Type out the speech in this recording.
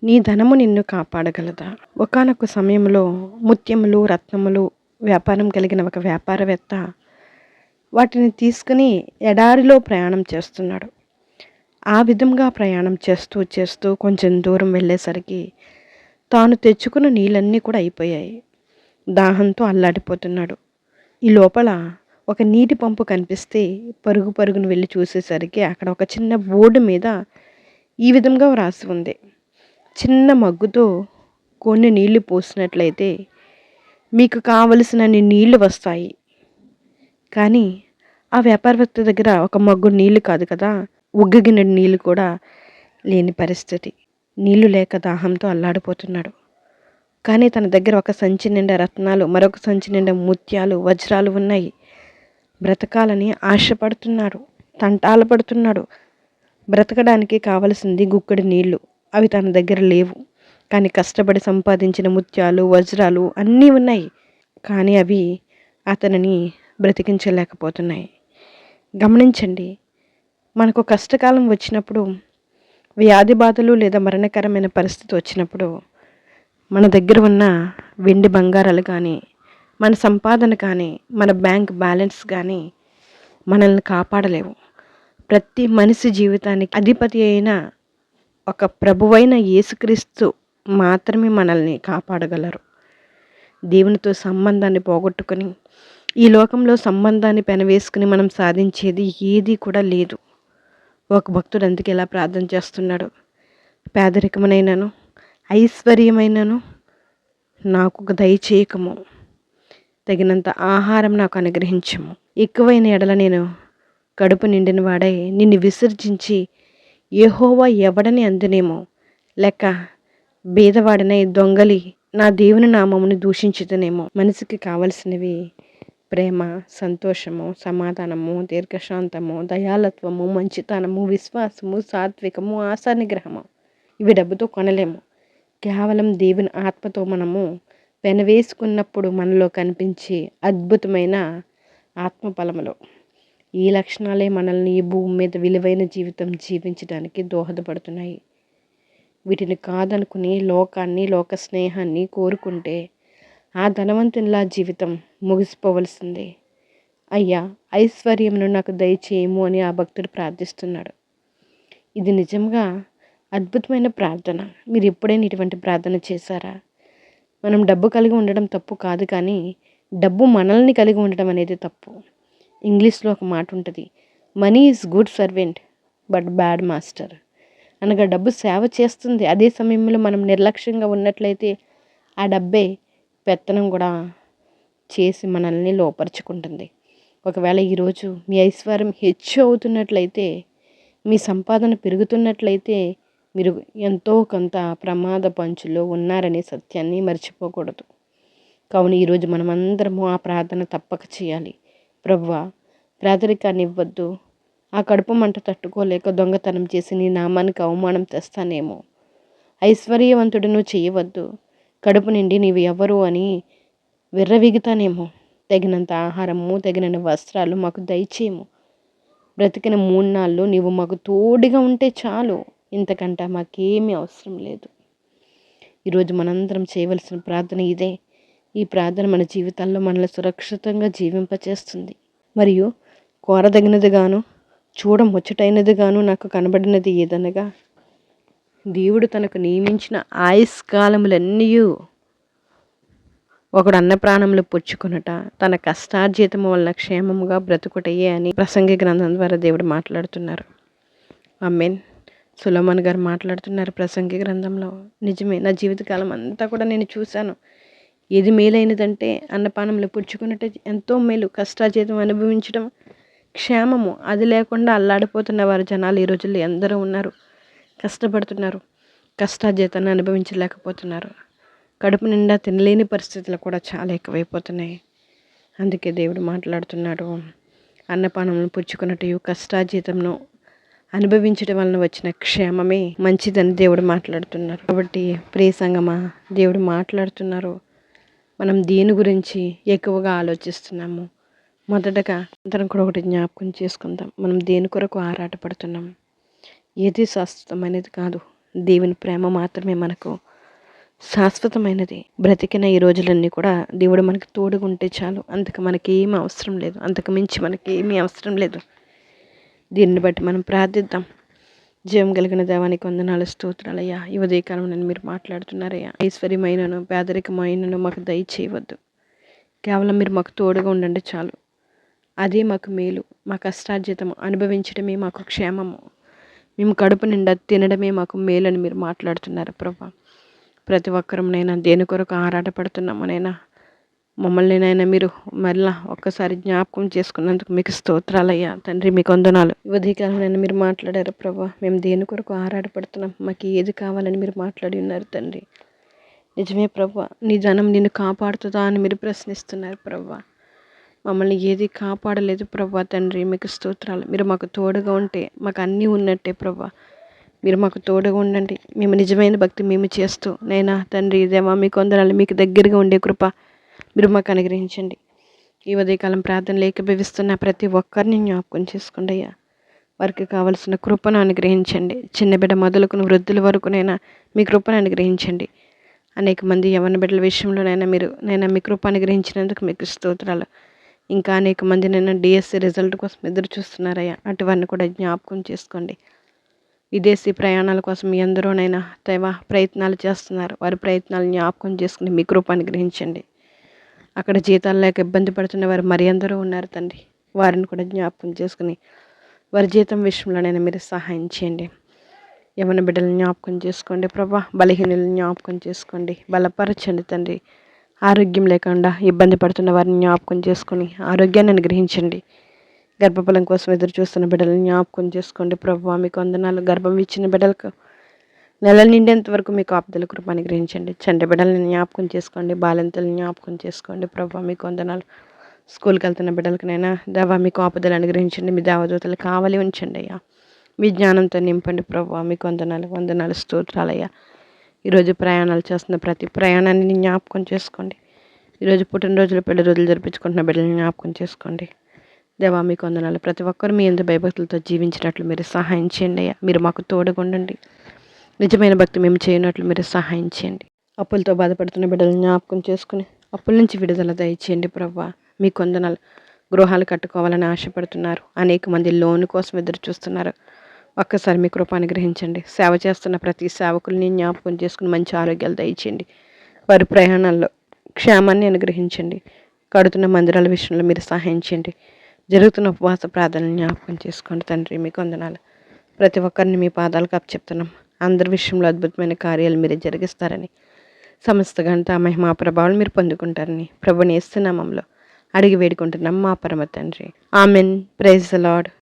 నీ ధనము నిన్ను కాపాడగలదా? ఒకానొక సమయంలో ముత్యములు, రత్నములు వ్యాపారం కలిగిన ఒక వ్యాపారవేత్త వాటిని తీసుకుని ఎడారిలో ప్రయాణం చేస్తున్నాడు. ఆ విధంగా ప్రయాణం చేస్తూ చేస్తూ కొంచెం దూరం వెళ్ళేసరికి తాను తెచ్చుకున్న నీళ్ళన్నీ కూడా అయిపోయాయి. దాహంతో అల్లాడిపోతున్నాడు. ఈ లోపల ఒక నీటి పంపు కనిపిస్తే పరుగు పరుగున వెళ్ళి చూసేసరికి అక్కడ ఒక చిన్న బోర్డు మీద ఈ విధంగా వ్రాసి ఉంది. చిన్న మగ్గుతో కొన్ని నీళ్లు పోసినట్లయితే మీకు కావలసినన్ని నీళ్లు వస్తాయి. కానీ ఆ వ్యాపారవేత్త దగ్గర ఒక మగ్గు నీళ్లు కాదు కదా, ఉగ్గగిన నీళ్లు కూడా లేని పరిస్థితి. నీళ్లు లేక దాహంతో అల్లాడిపోతున్నాడు. కానీ తన దగ్గర ఒక సంచి నిండా రత్నాలు, మరొక సంచి నిండా ముత్యాలు, వజ్రాలు ఉన్నాయి. బ్రతకాలని ఆశపడుతున్నాడు, తంటాలు పడుతున్నాడు. బ్రతకడానికి కావలసింది గుక్కడి నీళ్లు. అవి తన దగ్గర లేవు. కానీ కష్టపడి సంపాదించిన ముత్యాలు, వజ్రాలు అన్నీ ఉన్నాయి. కానీ అవి అతనిని బ్రతికించలేకపోతున్నాయి. గమనించండి, మనకు కష్టకాలం వచ్చినప్పుడు, వ్యాధి బాధలు లేదా మరణకరమైన పరిస్థితి వచ్చినప్పుడు మన దగ్గర ఉన్న వెండి బంగారాలు కానీ, మన సంపాదన కానీ, మన బ్యాంక్ బ్యాలెన్స్ కానీ మనల్ని కాపాడలేవు. ప్రతి మనిషి జీవితానికి అధిపతి అయిన ఒక ప్రభువైన యేసుక్రీస్తు మాత్రమే మనల్ని కాపాడగలరు. దేవునితో సంబంధాన్ని పోగొట్టుకొని ఈ లోకంలో సంబంధాన్ని పెనవేసుకుని మనం సాధించేది ఏది కూడా లేదు. ఒక భక్తుడు అందుకే ఇలా ప్రార్థన చేస్తున్నాడు. పేదరికమునైనను ఐశ్వర్యమైనను నాకు దయచేయకము, తగినంత ఆహారం నాకు అనుగ్రహించము. ఎక్కువైన ఎడల నేను కడుపు నిండిన వాడై నిన్ను విసర్జించి యెహోవా ఎవడని అందునేమో, లేక బీదవాడినై దొంగలి నా దేవుని నామమును దూషించుతనేమో. మనిషికి కావలసినవి ప్రేమ, సంతోషము, సమాధానము, దీర్ఘశాంతము, దయాలత్వము, మంచితనము, విశ్వాసము, సాత్వికము, ఆశానిగ్రహము. ఇవి డబ్బుతో కొనలేము. కేవలం దేవుని ఆత్మతో మనము పెనవేసుకున్నప్పుడు మనలో కనిపించే అద్భుతమైన ఆత్మఫలములు. ఈ లక్షణాలే మనల్ని ఈ భూమి మీద విలువైన జీవితం జీవించడానికి దోహదపడుతున్నాయి. వీటిని కాదనుకుని లోకాన్ని, లోక స్నేహాన్ని కోరుకుంటే ఆ ధనవంతునిలా జీవితం ముగిసిపోవలసిందే. అయ్యా, ఐశ్వర్యమును నాకు దయచేయము అని ఆ భక్తుడు ప్రార్థిస్తున్నాడు. ఇది నిజంగా అద్భుతమైన ప్రార్థన. మీరు ఎప్పుడైనా ఇటువంటి ప్రార్థన చేశారా? మనం డబ్బు కలిగి ఉండడం తప్పు కాదు, కానీ డబ్బు మనల్ని కలిగి ఉండడం అనేది తప్పు. ఇంగ్లీష్లో ఒక మాట ఉంటుంది, money is good servant but bad master. అనగా డబ్బు సేవ చేస్తుంది, అదే సమయంలో మనం నిర్లక్ష్యంగా ఉన్నట్లయితే ఆ డబ్బే పెత్తనం కూడా చేసి మనల్ని లోపరుచుకుంటుంది. ఒకవేళ ఈరోజు మీ ఐశ్వర్యం హెచ్చు అవుతున్నట్లయితే, మీ సంపాదన పెరుగుతున్నట్లయితే మీరు ఎంతో కొంత ప్రమాద పంచులో ఉన్నారనే సత్యాన్ని మర్చిపోకూడదు. కావున ఈరోజు మనమందరము ఆ ప్రార్థన తప్పక చేయాలి. ప్రభువా, పేదరికాన్ని ఇవ్వద్దు. ఆ కడుపు మంట తట్టుకోలేక దొంగతనం చేసి నీ నామానికి అవమానం తెస్తానేమో. ఐశ్వర్యవంతుడును చేయవద్దు. కడుపు నిండి నీవు ఎవరు అని విర్రవీగుతానేమో. తగినంత ఆహారము, తగినన్ని వస్త్రాలు మాకు దయచేయము. బ్రతికిన 3 నాళ్ళు నీవు మాకు తోడుగా ఉంటే చాలు. ఇంతకంటే మాకేమీ అవసరం లేదు. ఈరోజు మనందరం చేయవలసిన ప్రార్థన ఇదే. ఈ ప్రార్థన మన జీవితాల్లో మనల్ని సురక్షితంగా జీవింపచేస్తుంది. మరియు కోరదగినదిగాను చూడముచ్చటైనదిగాను నాకు కనబడినది ఏదనగా, దేవుడు తనకు నియమించిన ఆయుష్కాలములన్నీ ఒకడు అన్న ప్రాణములు పుచ్చుకొనుట, తన కష్టార్జితము వలన క్షేమముగా బ్రతుకుటయే అని ప్రసంగి గ్రంథం ద్వారా దేవుడు మాట్లాడుతున్నారు. ఆమేన్. సొలొమోన్ గారు మాట్లాడుతున్నారు ప్రసంగి గ్రంథంలో. నిజమే, నా జీవితకాలం అంతా కూడా నేను చూశాను. ఏది మేలైనదంటే అన్నపానములు పుచ్చుకున్నట్ట ఎంతో మేలు. కష్టార్జితం అనుభవించడం క్షేమము. అది లేకుండా అల్లాడిపోతున్న వారు జనాలు ఈ రోజుల్లో ఎందరో ఉన్నారు. కష్టపడుతున్నారు, కష్టార్జితాన్ని అనుభవించలేకపోతున్నారు. కడుపు నిండా తినలేని పరిస్థితులు కూడా చాలా ఎక్కువైపోతున్నాయి. అందుకే దేవుడు మాట్లాడుతున్నాడు, అన్నపానములను పుచ్చుకున్నట్టు కష్టార్జితంను అనుభవించడం వలన వచ్చిన క్షేమమే మంచిదని దేవుడు మాట్లాడుతున్నారు. కాబట్టి ప్రియ సంగమా, దేవుడు మాట్లాడుతున్నారు. మనం దేని గురించి ఎక్కువగా ఆలోచిస్తున్నాము? మొదటగా అందరం కూడా ఒకటి జ్ఞాపకం చేసుకుందాం. మనం దేని కొరకు ఆరాటపడుతున్నాం? ఏది శాశ్వతమైనది కాదు. దేవుని ప్రేమ మాత్రమే మనకు శాశ్వతమైనది. బ్రతికిన ఈ రోజులన్నీ కూడా దేవుడు మనకు తోడుగా ఉంటే చాలు. అంతకు మనకి ఏమీ అవసరం లేదు. అంతకు మించి మనకి ఏమీ అవసరం లేదు. దీన్ని బట్టి మనం ప్రార్థిద్దాం. జీవం కలిగిన దేవానికి వందనాలు, స్తోత్రాలయ్యా. ఈ ఉదయకాలం నేను మీరు మాట్లాడుతున్నారయ్యా. ఐశ్వర్యమైనను పేదరికమైనను మాకు దయచేయవద్దు. కేవలం మీరు మాకు తోడుగా ఉండండి చాలు. అదే మాకు మేలు. మా కష్టార్జితం అనుభవించడమే మాకు క్షేమము. మేము కడుపు నిండా తినడమే మాకు మేలని మీరు మాట్లాడుతున్నారు ప్రభా. ప్రతి ఒక్కరమునైనా దేని కొరకు ఆరాటపడుతున్నామనైనా మమ్మల్ని నైనా మీరు మరలా ఒక్కసారి జ్ఞాపకం చేసుకున్నందుకు మీకు స్తోత్రాలయ్యా. తండ్రి మీకు వందనాలు. ఉదయకాలంలో మీరు మాట్లాడారు ప్రభా. మేము దేని కొరకు ఆరాటపడుతున్నాం, మాకు ఏది కావాలని మీరు మాట్లాడి ఉన్నారు తండ్రి. నిజమే ప్రభా. నీ జనం నిన్ను కాపాడుతుందా అని మీరు ప్రశ్నిస్తున్నారు ప్రభా. మమ్మల్ని ఏది కాపాడలేదు ప్రభా. తండ్రి మీకు స్తోత్రాలు. మీరు మాకు తోడుగా ఉంటే మాకు అన్నీ ఉన్నట్టే ప్రభా. మీరు మాకు తోడుగా ఉండండి. మేము నిజమైన భక్తి మేము చేస్తూ నైనా తండ్రి దేవా మీకు వందనాలు. మీకు దగ్గరగా ఉండే కృప మీరు మాకు అనుగ్రహించండి. ఈ ఉదయకాలం ప్రార్థనలు ఏకీభవిస్తున్న ప్రతి ఒక్కరిని జ్ఞాపకం చేసుకోండి అయ్యా. వారికి కావలసిన కృపను అనుగ్రహించండి. చిన్న బిడ్డ మొదలుకుని వృద్ధుల వరకునైనా మీ కృపను అనుగ్రహించండి. అనేక మంది యవ్వన బిడ్డల విషయంలోనైనా మీరు నైనా మీ కృప అనుగ్రహించినందుకు మీకు స్తోత్రాలు. ఇంకా అనేక మంది నైనా డిఎస్సి రిజల్ట్ కోసం ఎదురు చూస్తున్నారయ్యా. అటువన్నీ కూడా జ్ఞాపకం చేసుకోండి. విదేశీ ప్రయాణాల కోసం మీ అందరూనైనా దైవ ప్రయత్నాలు చేస్తున్నారు. వారి ప్రయత్నాలు జ్ఞాపకం చేసుకుని మీ కృప అనుగ్రహించండి. అక్కడ జీతాలు లేక ఇబ్బంది పడుతున్న వారు మరి ఎందరో ఉన్నారు తండ్రి. వారిని కూడా జ్ఞాపకం చేసుకుని వారి జీతం విషయంలోనైనా మీరు సహాయం చేయండి. యవ్వన బిడ్డలను జ్ఞాపకం చేసుకోండి ప్రభా. బలహీనులను జ్ఞాపకం చేసుకోండి. బలపరచండి తండ్రి. ఆరోగ్యం లేకుండా ఇబ్బంది పడుతున్న వారిని జ్ఞాపకం చేసుకొని ఆరోగ్యాన్ని అనుగ్రహించండి. గర్భఫలం కోసం ఎదురు చూస్తున్న బిడ్డలను జ్ఞాపకం చేసుకోండి ప్రభు. మీకు వందనాలు. గర్భం ఇచ్చిన బిడ్డలకు నెల నిండేంత వరకు మీకు ఆపుదల కృప అనుగ్రహించండి. చంటి బిడ్డలను జ్ఞాపకం చేసుకోండి. బాలింతలను జ్ఞాపకం చేసుకోండి ప్రభు. మీకు వందనాలు. స్కూల్కి వెళ్తున్న బిడ్డలకనైనా దేవా మీకు ఆపుదలు అనుగ్రహించండి. మీ దేవదూతలు కావాలి ఉంచండి అయ్యా. మీ జ్ఞానంతో నింపండి ప్రభు. మీకు వందనాలు స్తోత్రాలయ్యా. ఈరోజు ప్రయాణాలు చేస్తున్న ప్రతి ప్రయాణాన్ని జ్ఞాపకం చేసుకోండి. ఈరోజు పుట్టినరోజులు పెళ్లి రోజులు జరిపించుకుంటున్న బిడ్డలను జ్ఞాపకం చేసుకోండి. దేవా మీకు వందనాలు. ప్రతి ఒక్కరు మీ యందు భయభక్తులతో జీవించినట్లు మీరు సహాయం చేయండి అయ్యా. మీరు మాకు తోడుగా ఉండండి. నిజమైన భక్తి మేము చేయనట్లు మీరు సహాయం చేయండి. అప్పులతో బాధపడుతున్న బిడ్డలను జ్ఞాపకం చేసుకుని అప్పుల నుంచి విడుదల దయచేయండి ప్రభా. మీకు వందనాలు. గృహాలు కట్టుకోవాలని ఆశపడుతున్నారు. అనేక మంది లోన్ కోసం ఎదురు చూస్తున్నారు. ఒక్కసారి మీ కృప అనుగ్రహించండి. సేవ చేస్తున్న ప్రతి సేవకుల్ని జ్ఞాపకం చేసుకుని మంచి ఆరోగ్యాలు దయచేయండి. వారి ప్రయాణాల్లో క్షేమాన్ని అనుగ్రహించండి. కడుతున్న మందిరాల విషయంలో మీరు సహాయం చేయండి. జరుగుతున్న ఉపవాస ప్రార్థనలు జ్ఞాపకం చేసుకోండి తండ్రి. మీకు వందనాలు. ప్రతి ఒక్కరిని మీ పాదాలకు అప్పచెప్తున్నాం. అందరి విషయంలో అద్భుతమైన కార్యాలు మీరే జరిగిస్తారని, సమస్త గంట మహిమా ప్రభావాలు మీరు పొందుకుంటారని ప్రభుని యేసు నామములో అడిగి వేడుకుంటున్నాం మా పరమ తండ్రి. ఆమెన్. Praise the lord.